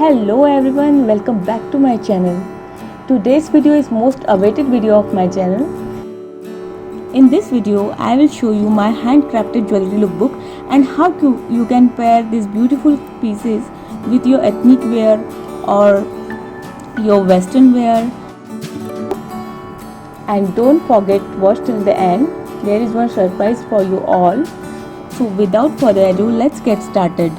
Hello everyone, welcome back to my channel. Today's video is most awaited video of my channel. In this video, I will show you my handcrafted jewelry lookbook and how you can pair these beautiful pieces with your ethnic wear or your western wear. And don't forget to watch till the end. There is one surprise for you all. So without further ado, let's get started.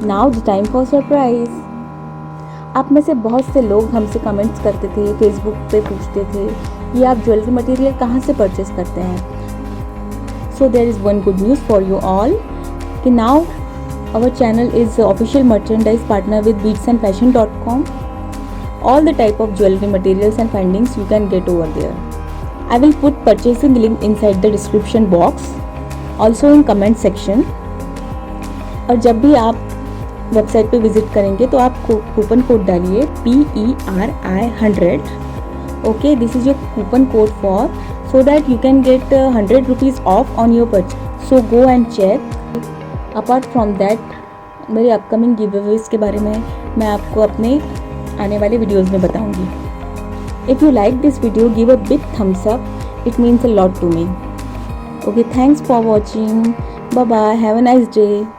Now the time for surprise. आप में से बहुत से लोग हमसे comments करते थे, Facebook पे पूछते थे कि आप ज्वेलरी मटेरियल कहाँ से परचेस करते हैं। So there is one good news for you all कि now our channel is official merchandise partner with beadsandfashion.com. All the type of jewelry materials and findings you can get over there. I will put purchasing link inside the description box, also in comment section. और जब भी आप website पे visit करेंगे तो आप coupon code डालिए PERI100. Okay, this is your coupon code so that you can get 100 rupees off on your purchase. So go and check. Apart from that मेरे अपकमिंग गिवअवेज के बारे में मैं आपको अपने आने वाले वीडियोज़ में बताऊंगी। If you like this video give a big thumbs up, it means a lot to me. Okay, thanks for watching, bye bye, have a nice day.